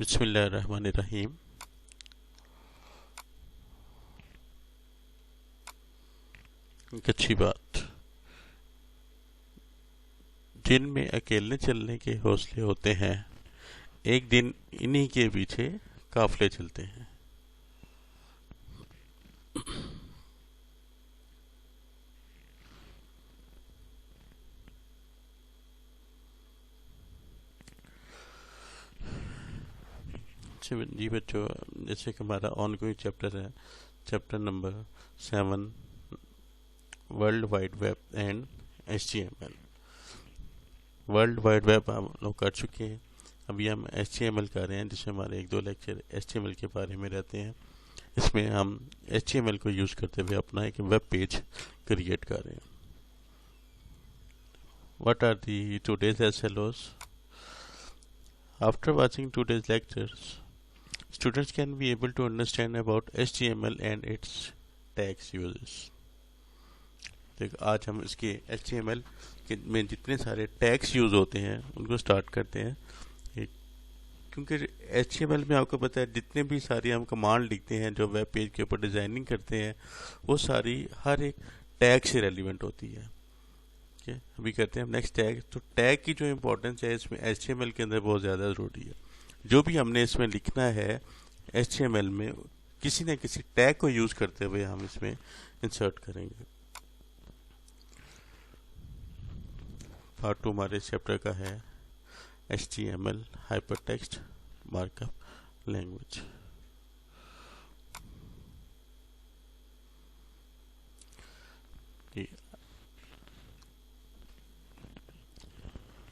बिस्मिल्लाहिर्रहमानिर्रहीम। एक अच्छी बात, जिन में अकेले चलने के हौसले होते हैं, एक दिन इन्हीं के पीछे काफले चलते हैं। जी बच्चों, जैसे कि हमारा ऑनगोइंग चैप्टर है, chapter number 7, world wide web and HTML। World wide web हम लोग कर चुके हैं, अभी हम HTML कर रहे हैं, जिसमें हमारे 1-2 लेक्चर HTML के बारे में रहते हैं। इसमें हम HTML को यूज़ करते हुए अपना एक वेब पेज क्रिएट कर रहे हैं। What are the today's SLOs? After watching today's lectures, students can be able to understand about HTML and its tags uses. देख, आज हम इसके HTML के में जितने सारे टैग्स यूज़ होते हैं उनको स्टार्ट करते हैं। क्योंकि HTML में आपको पता है, जितने भी सारी हम कमांड लिखते हैं जो वेब पेज के ऊपर डिज़ाइनिंग करते हैं, वो सारी हर एक टैग से रेलिवेंट होती है। ठीक है, अभी करते हैं हम नेक्स्ट टैग। तो टैग की जो इम्पोर्टेंस है इसमें HTML के अंदर बहुत ज़्यादा ज़रूरी है। जो भी हमने इसमें लिखना है HTML में, किसी न किसी टैग को यूज़ करते हुए हम इसमें इंसर्ट करेंगे। पार्ट 2 हमारे चैप्टर का है HTML hypertext markup language.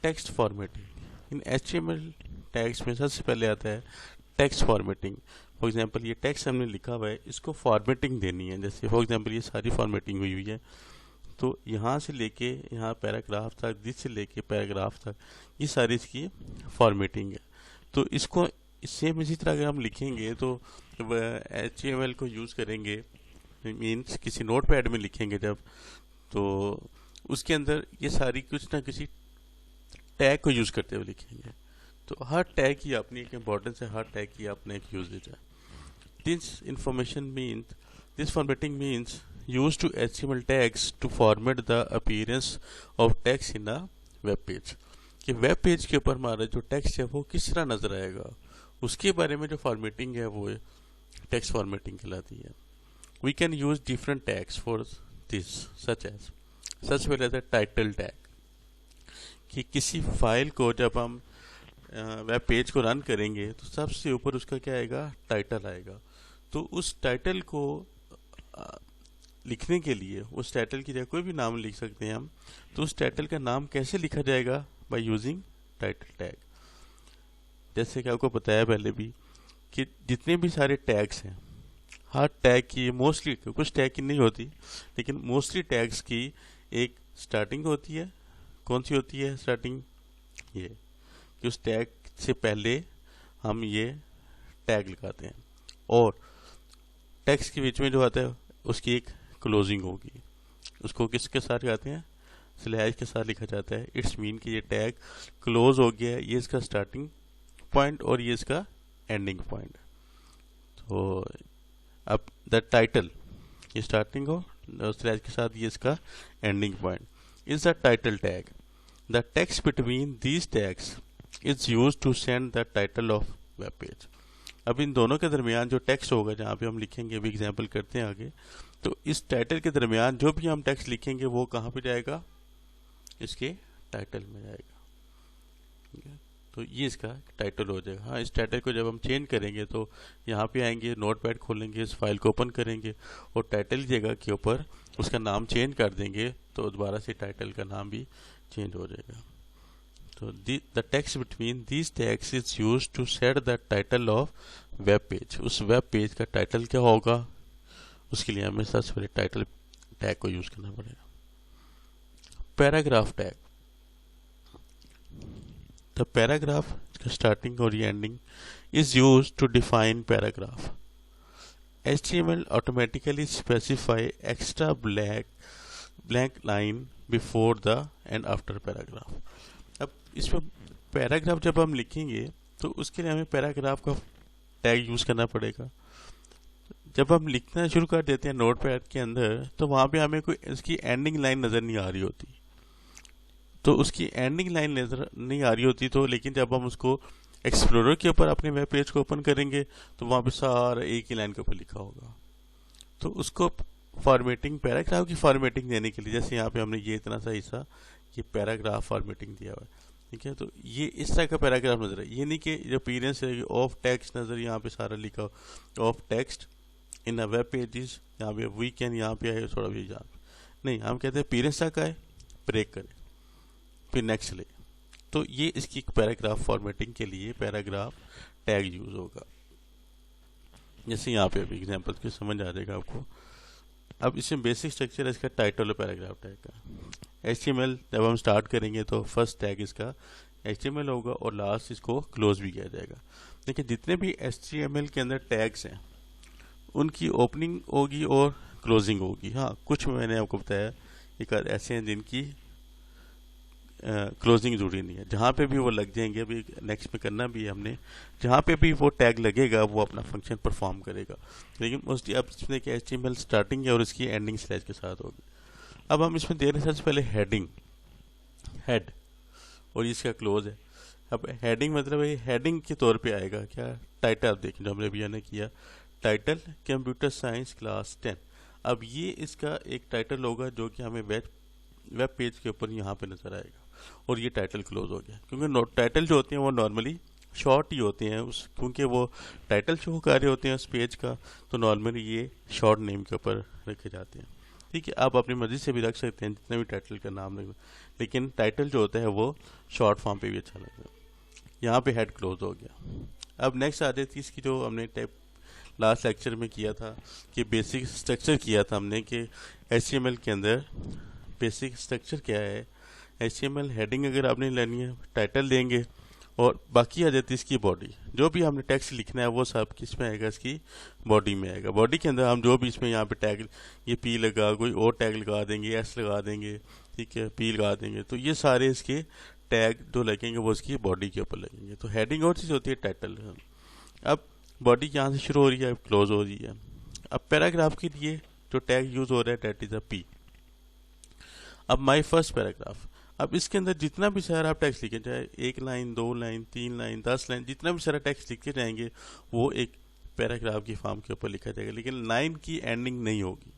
Text formatting in HTML tags में सबसे पहले आता है टेक्स्ट फॉर्मेटिंग। फॉर एग्जांपल, ये टेक्स्ट हमने लिखा हुआ है, इसको फॉर्मेटिंग देनी है। जैसे फॉर एग्जांपल ये सारी फॉर्मेटिंग हुई हुई है, तो यहाँ से लेके यहाँ पैराग्राफ तक, दिस से लेके पैराग्राफ तक, ये सारी इसकी फॉर्मेटिंग है। तो इसको सेम इसी तरह अगर हम लिखेंगे तो HTML को यूज़ करेंगे, मीन्स किसी नोट पैड में लिखेंगे जब, तो उसके अंदर ये सारी कुछ ना किसी टैग को यूज़ करते हुए लिखेंगे। तो हर टैग की अपनी एक इम्पोर्टेंस है, हर टैग की अपना एक यूजेज है। This formatting means used to HTML tags to format the appearance of text in a web page। कि वेब पेज के ऊपर हमारा जो टेक्स्ट है वो किस तरह नजर आएगा, उसके बारे में जो फॉर्मेटिंग है वो टेक्स्ट फॉर्मेटिंग कहलाती है। We can use different tags for this, such well as a title tag. कि किसी फाइल को जब हम वेब पेज को रन करेंगे तो सबसे ऊपर उसका क्या आएगा, टाइटल आएगा। तो उस टाइटल को लिखने के लिए उस टाइटल की जगह कोई भी नाम लिख सकते हैं हम। तो उस टाइटल का नाम कैसे लिखा जाएगा, बाय यूजिंग टाइटल टैग। जैसे कि आपको बताया पहले भी कि जितने भी सारे टैग्स हैं, हर टैग की मोस्टली, कुछ टैग की नहीं होती लेकिन मोस्टली टैग्स की एक स्टार्टिंग होती है। कौन सी होती है स्टार्टिंग? ये कि उस टैग से पहले हम ये टैग लगाते हैं, और टेक्स्ट के बीच में जो आता है उसकी एक क्लोजिंग होगी। उसको किसके साथ लगाते हैं? स्लैश के साथ लिखा जाता है। इट्स मीन कि ये टैग क्लोज हो गया है, ये इसका स्टार्टिंग पॉइंट और ये इसका एंडिंग पॉइंट। तो अब द टाइटल, ये स्टार्टिंग हो स्लैश के साथ, ये इसका ending point is the title tag. The text between these tags is use to send the title of web page. अब इन दोनों के दरमियान जो टेक्स्ट होगा, जहाँ पे हम लिखेंगे, अभी एग्जाम्पल करते हैं आगे, तो इस टाइटल के दरमियान जो भी हम टेक्स्ट लिखेंगे वो कहाँ पे जाएगा, इसके टाइटल में जाएगा। ठीक है, तो ये इसका टाइटल हो जाएगा। हाँ, इस टाइटल को जब हम चेंज करेंगे तो यहाँ पे आएंगे, नोटपैड खोलेंगे, इस फाइल को ओपन करेंगे और टाइटल की जगह के ऊपर उसका नाम चेंज कर देंगे, तो दोबारा से टाइटल का नाम भी चेंज हो जाएगा। तो the text between these tags is used to set the title of web page। उस वेब पेज का टाइटल क्या होगा, उसके लिए हमें सबसे पहले टाइटल टैग को यूज करना पड़ेगा। Paragraph tag, the paragraph starting और ending is use to define paragraph. HTML automatically specify extra blank line before the and after paragraph। अब इसमें पैराग्राफ जब हम लिखेंगे तो उसके लिए हमें पैराग्राफ का टैग यूज़ करना पड़ेगा। जब हम लिखना शुरू कर देते हैं नोटपैड के अंदर, तो वहाँ पे हमें कोई इसकी एंडिंग लाइन नज़र नहीं आ रही होती। तो उसकी एंडिंग लाइन नज़र नहीं आ रही होती, तो लेकिन जब हम उसको एक्सप्लोरर के ऊपर अपने वेब पेज को ओपन करेंगे तो वहाँ पे सारा एक ही लाइन के ऊपर लिखा होगा। तो उसको फॉर्मेटिंग, पैराग्राफ की फॉर्मेटिंग देने के लिए, जैसे यहाँ पे हमने ये इतना सा हिस्सा ये पैराग्राफ फॉर्मेटिंग दिया हुआ है, ठीक है, तो ये इस तरह का पैराग्राफ नजर है। ये नहीं कि जो अपीयरेंस है ऑफ टेक्स्ट नजर यहाँ पे सारा लिखा हो, of text in a web pages, यहाँ पे वीकेंड यहाँ पे है थोड़ा भी यहाँ पे नहीं, हम कहते हैं अपीयरेंस तक आए ब्रेक करें फिर नेक्स्ट ले। तो ये इसकी पैराग्राफ फॉर्मेटिंग के लिए पैराग्राफ टैग यूज होगा। जैसे यहाँ पे अभी एग्जांपल के समझ आ जाएगा आपको। अब इसमें बेसिक स्ट्रक्चर है इसका टाइटल और पैराग्राफ टैग का। HTML जब हम स्टार्ट करेंगे तो फर्स्ट टैग इसका HTML होगा और लास्ट इसको क्लोज भी किया जाएगा। देखिए जितने भी HTML के अंदर टैग्स हैं उनकी ओपनिंग होगी और क्लोजिंग होगी। हाँ, कुछ मैंने आपको बताया एक ऐसे हैं जिनकी क्लोजिंग जरूरी नहीं है, जहाँ पे भी वो लग जाएंगे। अभी नेक्स्ट में करना भी है हमने, जहाँ पे भी वो टैग लगेगा वो अपना फंक्शन परफॉर्म करेगा। लेकिन मोस्टली अब इसमें कि HTML स्टार्टिंग है और इसकी एंडिंग स्लैश के साथ होगी। अब हम इसमें दे रहे हैं सबसे पहले हेडिंग, हेड, और इसका क्लोज है। अब हेडिंग मतलब ये हेडिंग के तौर पे आएगा क्या, टाइटल। आप देखें जो हमने अभी ने किया, टाइटल कंप्यूटर साइंस क्लास 10। अब ये इसका एक टाइटल होगा जो कि हमें वेब पेज के ऊपर यहाँ पे नजर आएगा, और ये टाइटल क्लोज हो गया। क्योंकि टाइटल जो होते हैं वो नॉर्मली शॉर्ट ही होते हैं, उस क्योंकि वो टाइटल शो कर रहे होते हैं उस पेज का, तो नॉर्मली ये शॉर्ट नेम के ऊपर रखे जाते हैं। ठीक है, आप अपनी मर्जी से भी रख सकते हैं जितने भी टाइटल का नाम रखें, लेकिन टाइटल जो होता है वो शॉर्ट फॉर्म पे भी अच्छा लगता है। यहाँ पे हेड क्लोज हो गया। अब नेक्स्ट आ जाती है इसकी, जो हमने टाइप लास्ट लेक्चर में किया था कि बेसिक स्ट्रक्चर किया था हमने कि HTML के अंदर बेसिक स्ट्रक्चर क्या है। HTML हेडिंग अगर आपने लेनी है टाइटल देंगे, और बाकी आ जाती है इसकी बॉडी। जो भी हमने टेक्स्ट लिखना है वो सब किस में आएगा, इसकी बॉडी में आएगा। बॉडी के अंदर हम जो भी इसमें यहाँ पे टैग, ये P लगा, कोई और टैग लगा देंगे, S लगा देंगे, ठीक है, P लगा देंगे, तो ये सारे इसके टैग जो लगेंगे वो इसकी बॉडी के ऊपर लगेंगे। तो हेडिंग और चीज़ होती है टाइटल। अब बॉडी यहाँ से शुरू हो रही है, क्लोज हो रही है। अब पैराग्राफ के लिए जो टैग यूज हो रहा है दैट इज अ P। अब माई फर्स्ट पैराग्राफ, अब इसके अंदर जितना भी सारा आप टेक्स्ट लिखे, चाहे 1 लाइन 2 लाइन 3 लाइन 10 लाइन, जितना भी सारा टेक्स्ट लिखे जाएंगे वो एक पैराग्राफ की फॉर्म के ऊपर लिखा जाएगा। लेकिन लाइन की एंडिंग नहीं होगी,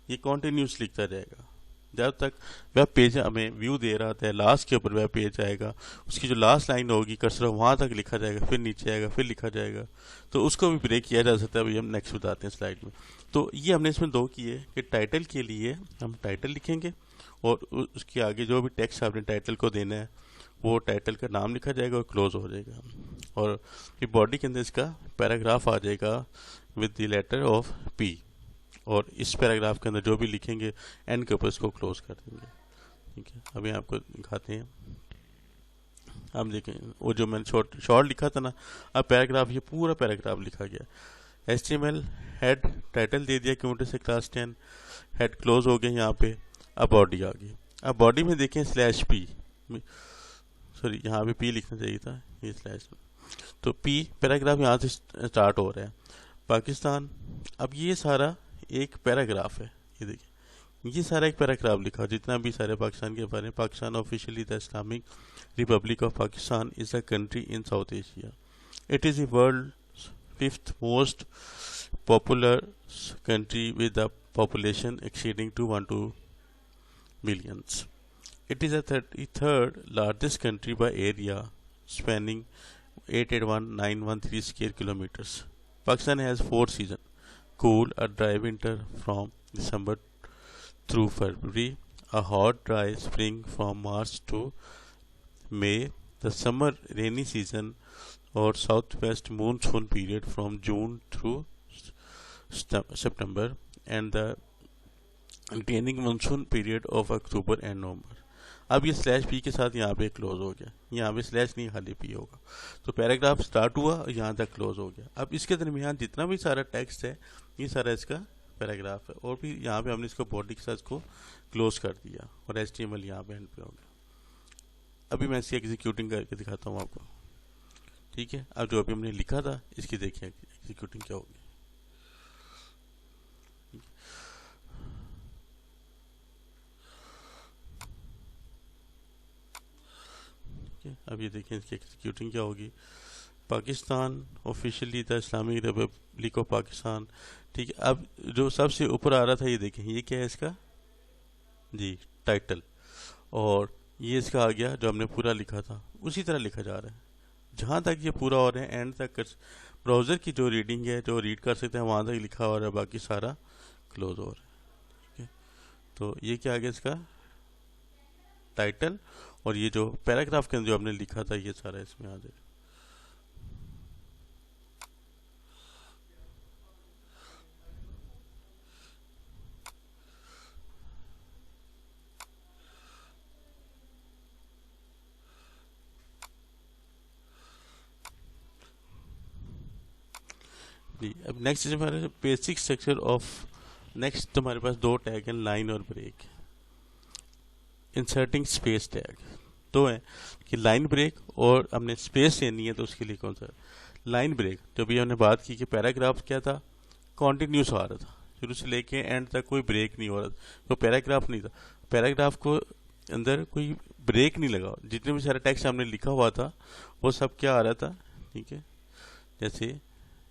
ये कॉन्टिन्यूस लिखता जाएगा जब तक वेब पेज हमें व्यू दे रहा था। लास्ट के ऊपर वेब पेज आएगा, उसकी जो लास्ट लाइन होगी कर्सर वहां तक लिखा जाएगा, फिर नीचे आएगा, फिर लिखा जाएगा। तो उसको भी ब्रेक किया जा सकता है, अभी हम नेक्स्ट बताते हैं स्लाइड में। तो ये हमने इसमें दो किए कि टाइटल के लिए हम टाइटल लिखेंगे, और उसके आगे जो भी टेक्स्ट आपने टाइटल को देना है वो टाइटल का नाम लिखा जाएगा और क्लोज हो जाएगा। और फिर बॉडी के अंदर इसका पैराग्राफ आ जाएगा with the letter of P, और इस पैराग्राफ के अंदर जो भी लिखेंगे एंड के ऊपर इसको क्लोज कर देंगे। ठीक है, अभी आपको दिखाते हैं। हम देखें वो जो मैंने शॉर्ट लिखा था ना, अब पैराग्राफ, ये पूरा पैराग्राफ लिखा गया। HTML हेड टाइटल दे दिया कंप्यूटर से क्लास 10, हेड क्लोज हो गया यहाँ पे। अब बॉडी आ गई। अब बॉडी में देखें /P, सॉरी यहाँ पे P लिखना चाहिए था, ये स्लैश। तो P पैराग्राफ यहाँ से स्टार्ट हो रहा है, पाकिस्तान। अब ये सारा एक पैराग्राफ है, ये देखिए ये सारा एक पैराग्राफ लिखा, जितना भी सारे पाकिस्तान के बारे में। Pakistan officially the Islamic Republic of Pakistan is a country in south Asia. It is the world 5th most popular country with a population exceeding 212 millions. It is the 33rd largest country by area, spanning 881,913 square kilometers. Pakistan has 4 seasons: cool, a dry winter from December through February, a hot, dry spring from March to May, the summer rainy season or southwest monsoon period from June through September, and the retaining monsoon period of October and November. अब ये /P के साथ यहाँ पे close हो गया, यहाँ पे स्लैश नहीं खाली P होगा। तो पैराग्राफ स्टार्ट हुआ और यहाँ तक क्लोज हो गया। अब इसके दरमियान जितना भी सारा टेक्स्ट है ये सारा इसका पैराग्राफ है, और भी यहाँ पे हमने इसको बॉडी के साथ इसको क्लोज कर दिया, और HTML यहाँ पे एंड पे हो गया। अभी मैं इसकी एग्जीक्यूटिंग करके दिखाता हूँ आपको। ठीक है, अब जो अभी हमने लिखा था इसकी देखिए एग्जीक्यूटिंग क्या होगी। अब ये देखें इसकी एग्जीक्यूटिंग क्या होगी। Pakistan officially the Islamic Republic of Pakistan. ठीक है, अब जो सबसे ऊपर आ रहा था ये देखें, ये क्या है इसका जी टाइटल, और ये इसका आ गया जो हमने पूरा लिखा था उसी तरह लिखा जा रहा है। जहाँ तक ये पूरा हो रहा है एंड तक ब्राउज़र की जो रीडिंग है जो रीड कर सकते हैं वहाँ तक लिखा हो रहा है, बाकी सारा क्लोज हो रहा है। ठीक है, तो ये क्या आ गया इसका टाइटल, और ये जो पैराग्राफ के अंदर जो हमने लिखा था ये सारा इसमें आ जाएगा। जी, अब नेक्स्ट इज हमारे बेसिक स्ट्रक्चर ऑफ। नेक्स्ट हमारे पास दो टैग हैं, लाइन और ब्रेक। इंसर्टिंग स्पेस टैग दो है कि लाइन ब्रेक और हमने स्पेस लेनी है, तो उसके लिए कौन सा लाइन ब्रेक। जो भी हमने बात की कि पैराग्राफ क्या था, कॉन्टिन्यूस आ रहा था, शुरू से लेके एंड तक कोई ब्रेक नहीं हो रहा था, तो पैराग्राफ नहीं था। पैराग्राफ को अंदर कोई ब्रेक नहीं लगा, जितने भी सारा टेक्स्ट हमने लिखा हुआ था वो सब क्या आ रहा था। ठीक है, जैसे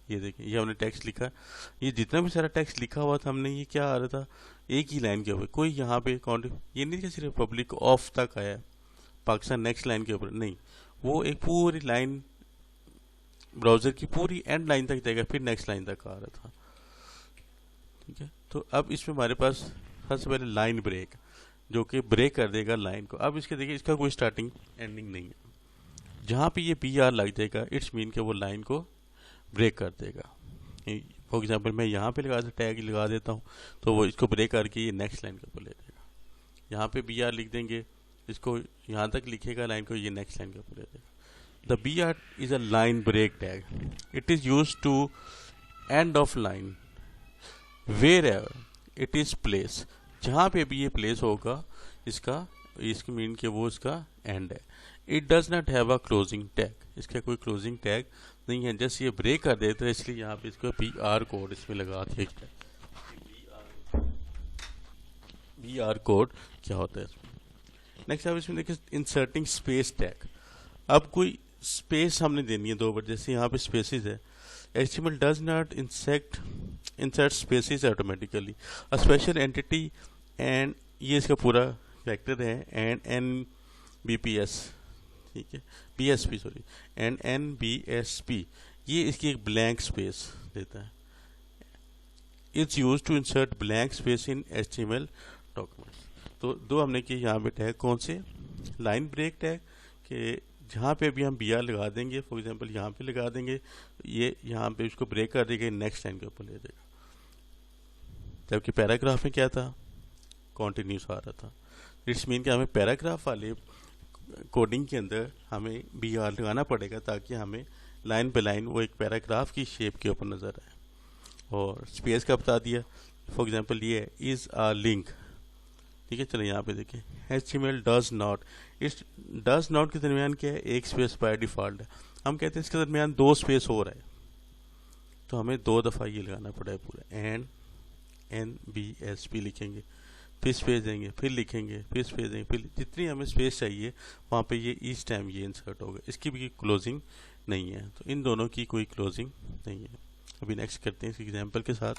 ये देखिए ये हमने टेक्स्ट लिखा, ये जितना भी सारा टेक्स्ट लिखा हुआ था हमने, ये क्या आ रहा था एक ही लाइन के ऊपर। कोई यहाँ पे ये नहीं कि सिर्फ पब्लिक ऑफ तक आया, पाकिस्तान नेक्स्ट लाइन के ऊपर नहीं, वो एक पूरी लाइन ब्राउजर की पूरी एंड लाइन तक जाएगा, फिर नेक्स्ट लाइन तक आ रहा था। ठीक है, तो अब इसमें हमारे पास सबसे पहले लाइन ब्रेक, जो कि ब्रेक कर देगा लाइन को। अब इसके देखिए इसका कोई स्टार्टिंग एंडिंग नहीं है, जहाँ पे ये PR लग जाएगा इट्स मीन के वो लाइन को ब्रेक कर देगा। फॉर एग्जाम्पल मैं यहाँ पे टैग लगा देता हूँ, तो वो इसको ब्रेक करके ये नेक्स्ट लाइन के ऊपर ले देगा। यहाँ पे BR लिख देंगे, इसको यहाँ तक लिखेगा लाइन को, ये नेक्स्ट लाइन के ऊपर ले देगा। The BR is a line break tag, it is use to end of line wherever it is place. जहाँ पे भी ये प्लेस होगा इसकी मीन के वो इसका एंड है। It does not have a closing tag, इसका कोई क्लोजिंग टैग नहीं है। जैसे ये ब्रेक कर देते हैं इसलिए यहाँ पे इसको PR कोड इसमें लगा दिया। PR कोड क्या होता है इसमें। नेक्स्ट अब इसमें देखिए इंसर्टिंग स्पेस टैग। अब कोई स्पेस हमने देनी है दो बार, जैसे यहाँ पे स्पेसिस है। HTML does not insert spaces automatically, a special entity and ये इसका पूरा फैक्टर है एंड NBPS, ठीक है BSP सॉरी एंड NBSP, ये इसकी एक ब्लैंक स्पेस देता है। It's use to insert blank space in HTML documents. तो दो हमने किए यहाँ पे टैग, कौन से लाइन ब्रेक टैग के जहाँ पे भी हम BR लगा देंगे, फॉर एग्जांपल यहाँ पे लगा देंगे, ये यहाँ पे इसको ब्रेक कर देगा, नेक्स्ट लाइन के ऊपर ले देगा। जबकि पैराग्राफ में क्या था, कॉन्टिन्यूस आ रहा था। इट्स मीन कि हमें पैराग्राफ वाले कोडिंग के अंदर हमें BR लगाना पड़ेगा ताकि हमें लाइन बाय लाइन वो एक पैराग्राफ की शेप के ऊपर नजर आए। और स्पेस का बता दिया, फॉर एग्जांपल ये इज अ लिंक। ठीक है, चलो यहाँ पे देखिए HTML डज नॉट, इस डज नॉट के दरमियान क्या है, एक स्पेस बाय डिफॉल्ट है। हम कहते हैं इसके दरमियान दो स्पेस हो रहा है, तो हमें दो दफ़ा ये लगाना पड़ा है पूरा, एंड NBSP लिखेंगे, फिर स्पेस देंगे, फिर लिखेंगे, फिर स्पेस देंगे, फिर जितनी हमें स्पेस चाहिए वहाँ पे ये ईच टाइम ये इंसर्ट होगा। इसकी भी क्लोजिंग नहीं है, तो इन दोनों की कोई क्लोजिंग नहीं है। अभी नेक्स्ट करते हैं इस एग्जाम्पल के साथ।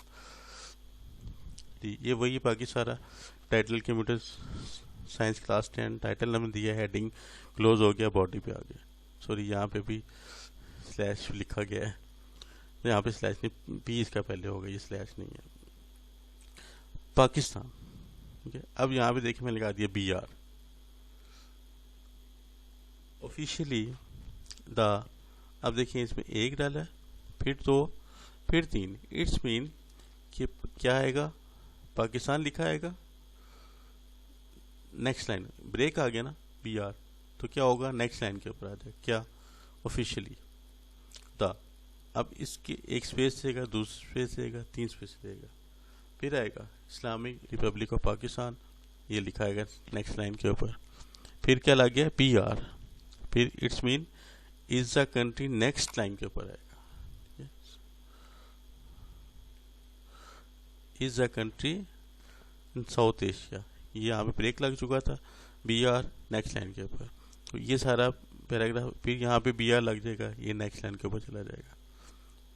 जी, ये वही बाकी सारा title computer science class 10 title हमने दिया, हेडिंग क्लोज हो गया, बॉडी पे आ गया। सॉरी यहाँ पे भी स्लैश लिखा गया है, यहाँ पे स्लैश नहीं, P इसका पहले होगा, ये स्लैश नहीं है। पाकिस्तान, ठीक है, अब यहाँ पे देखिए मैंने लगा दिया BR ऑफिशियली द। अब देखिए इसमें एक डाला, फिर दो, फिर तीन। इट्स मीन कि क्या आएगा, पाकिस्तान लिखा आएगा, नेक्स्ट लाइन ब्रेक आ गया ना BR, तो क्या होगा नेक्स्ट लाइन के ऊपर आ जाएगा क्या, ऑफिशियली द। अब इसके एक स्पेस देगा, दूसरा स्पेस देगा, तीन स्पेस देगा, फिर आएगा इस्लामिक रिपब्लिक ऑफ पाकिस्तान, ये लिखा आएगा नेक्स्ट लाइन के ऊपर। फिर क्या लग गया PR, फिर it's mean is the country next line के ऊपर आएगा। Is the country in south Asia, ये यहाँ पे ब्रेक लग चुका था, बी आर नेक्स्ट लाइन के ऊपर, तो ये सारा पैराग्राफ फिर यहाँ पे बी आर लग जाएगा, ये नेक्स्ट लाइन के ऊपर चला जाएगा।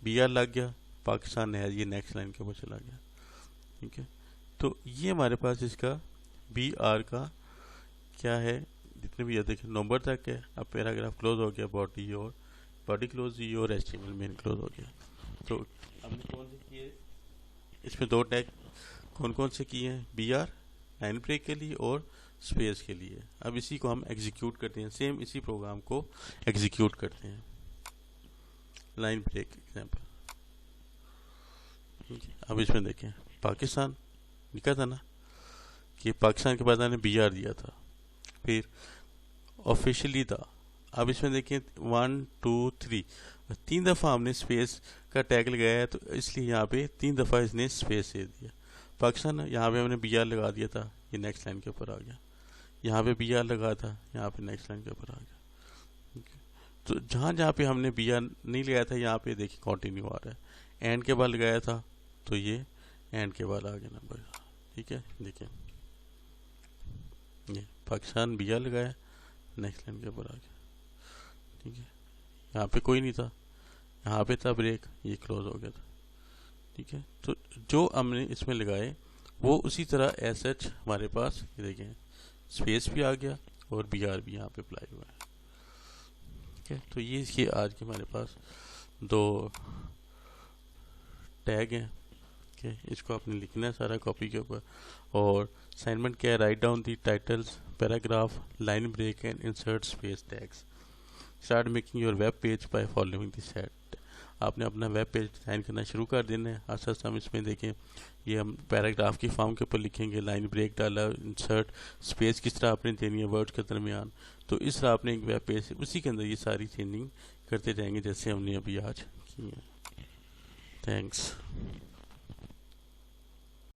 बी आर लग गया, पाकिस्तान है, ये नेक्स्ट लाइन के ऊपर चला गया। ठीक है, तो ये हमारे पास इसका बी आर का क्या है, जितने भी ये देखें नंबर तक है। अब पैराग्राफ क्लोज हो गया, बॉडी क्लोज ही और एचटीएमएल मेन क्लोज हो गया। तो हमने कौन से किए, इसमें 2 टैग कौन कौन से किए हैं, बी आर लाइन ब्रेक के लिए और स्पेस के लिए। अब इसी को हम एग्जीक्यूट करते हैं, सेम इसी प्रोग्राम को एग्जीक्यूट करते हैं। लाइन ब्रेक एग्जाम्पल, ठीक है। अब इसमें देखें पाकिस्तान लिखा था ना, कि पाकिस्तान के बाद हमने बी आर दिया था, फिर ऑफिशियली था। अब इसमें देखें 1 2 3 3 दफ़ा हमने स्पेस का टैग लगाया है, तो इसलिए यहाँ पे 3 दफ़ा इसने स्पेस दे दिया। पाकिस्तान यहाँ पे हमने बी आर लगा दिया था, ये नेक्स्ट लाइन के ऊपर आ गया। यहाँ पे बी आर लगा था, यहाँ पे नेक्स्ट लाइन के ऊपर आ गया। तो जहाँ जहाँ पे हमने बी आर नहीं लगाया था, यहाँ पे देखिए कंटिन्यू आ रहा है। एंड के बाद लगाया था, तो ये एंड के बाद आ गया नंबर। ठीक है, देखिए ये पाकिस्तान बी आर लगाया, नेक्स्ट लाइन के ऊपर आ गया। ठीक है, यहाँ पे कोई नहीं था, यहाँ पे था ब्रेक, ये क्लोज हो गया था। ठीक है, तो जो हमने इसमें लगाए वो उसी तरह एस एच हमारे पास, ये देखें स्पेस भी आ गया और बी आर भी यहाँ पे अप्लाई हुआ है। ठीक है, तो ये इसके आज के हमारे पास 2 टैग हैं। ठीक है, इसको आपने लिखना है सारा कॉपी के ऊपर। और असाइनमेंट क्या है, write down the titles, paragraph, line break and insert space tags. Start making your web page by following this set. आपने अपना वेब पेज डिज़ाइन करना शुरू कर देना है। आस्ते हम इसमें देखें, ये हम पैराग्राफ की फॉर्म के ऊपर लिखेंगे, लाइन ब्रेक डाला, इंसर्ट स्पेस किस तरह आपने देनी है वर्ड्स के दरमियान। तो इस तरह आपने एक वेब पेज, उसी के अंदर ये सारी चेंजिंग करते जाएंगे जैसे हमने अभी आज की है। थैंक्स।